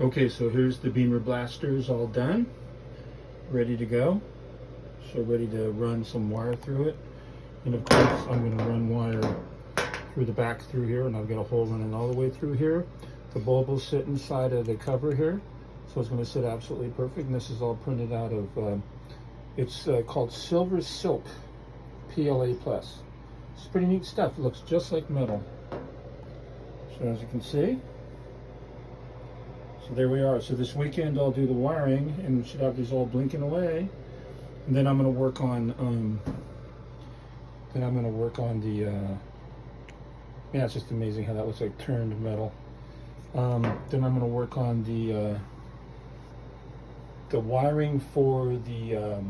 Okay, so here's the Beamer blasters all done, ready to go. So ready to run some wire through it. And of course, I'm going to run wire through the back through here, and I've got a hole running all the way through here. The bulb will sit inside of the cover here, so it's going to sit absolutely perfect. And this is all printed out of, it's called Silver Silk PLA Plus. It's pretty neat stuff. It looks just like metal. So as you can see, so there we are. So this weekend I'll do the wiring, and we should have these all blinking away. And then I'm going to work on the yeah, it's just amazing how that looks like turned metal. Then I'm going to work on the wiring for the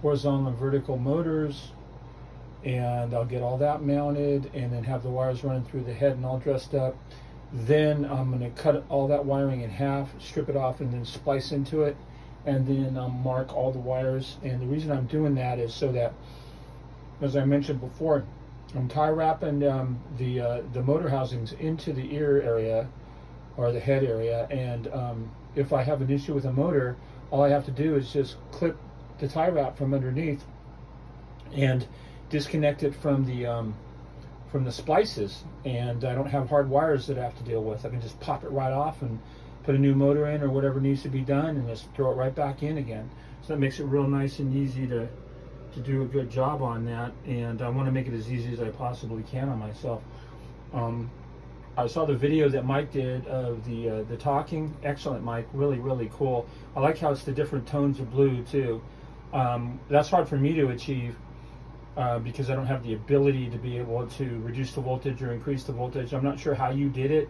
horizontal and vertical motors, and I'll get all that mounted, and then have the wires running through the head and all dressed up. Then I'm going to cut all that wiring in half, strip it off, and then splice into it, and then mark all the wires. And the reason I'm doing that is so that, as I mentioned before, I'm tie wrapping the motor housings into the ear area or the head area, and if I have an issue with a motor, all I have to do is just clip the tie wrap from underneath and disconnect it from the splices, and I don't have hard wires that I have to deal with. I can just pop it right off and put a new motor in or whatever needs to be done, and just throw it right back in again. So that makes it real nice and easy to do a good job on that, and I want to make it as easy as I possibly can on myself. I saw the video that Mike did of the talking. Excellent, Mike. Really, really cool. I like how it's the different tones of blue too. That's hard for me to achieve because I don't have the ability to be able to reduce the voltage or increase the voltage. I'm not sure how you did it,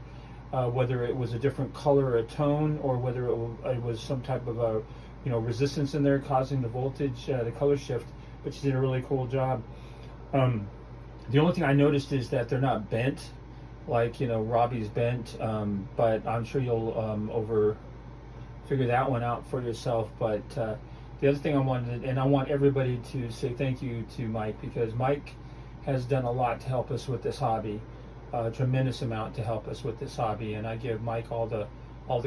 whether it was a different color or a tone, or whether it was some type of a resistance in there causing the voltage, the color shift. But you did a really cool job. The only thing I noticed is that they're not bent, like Robby's bent, but I'm sure you'll figure that one out for yourself. But the other thing I wanted, and I want everybody to say thank you to Mike, because Mike has done a lot to help us with this hobby, a tremendous amount to help us with this hobby, and I give Mike all the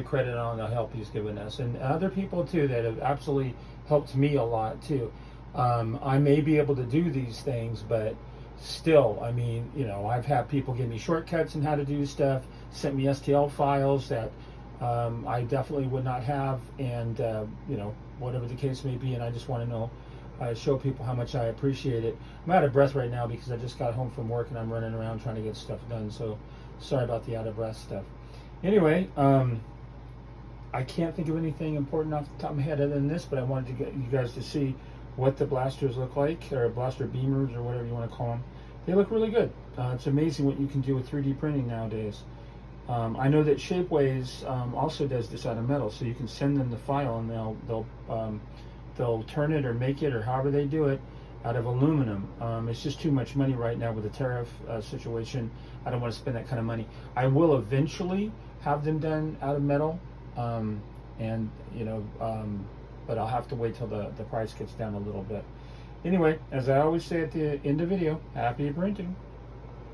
credit on the help he's given us, and other people too that have absolutely helped me a lot too. I may be able to do these things, but still, I mean, I've had people give me shortcuts in how to do stuff, sent me STL files that I definitely would not have, and whatever the case may be, and I just want to know, show people how much I appreciate it. I'm out of breath right now because I just got home from work and I'm running around trying to get stuff done, so sorry about the out of breath stuff. Anyway, I can't think of anything important off the top of my head other than this, but I wanted to get you guys to see what the blasters look like, or blaster beamers, or whatever you want to call them. They look really good. It's amazing what you can do with 3D printing nowadays. I know that Shapeways also does this out of metal, so you can send them the file and they'll turn it or make it, or however they do it, out of aluminum. It's just too much money right now with the tariff situation. I don't want to spend that kind of money. I will eventually have them done out of metal, but I'll have to wait till the price gets down a little bit. Anyway, as I always say at the end of the video, happy printing.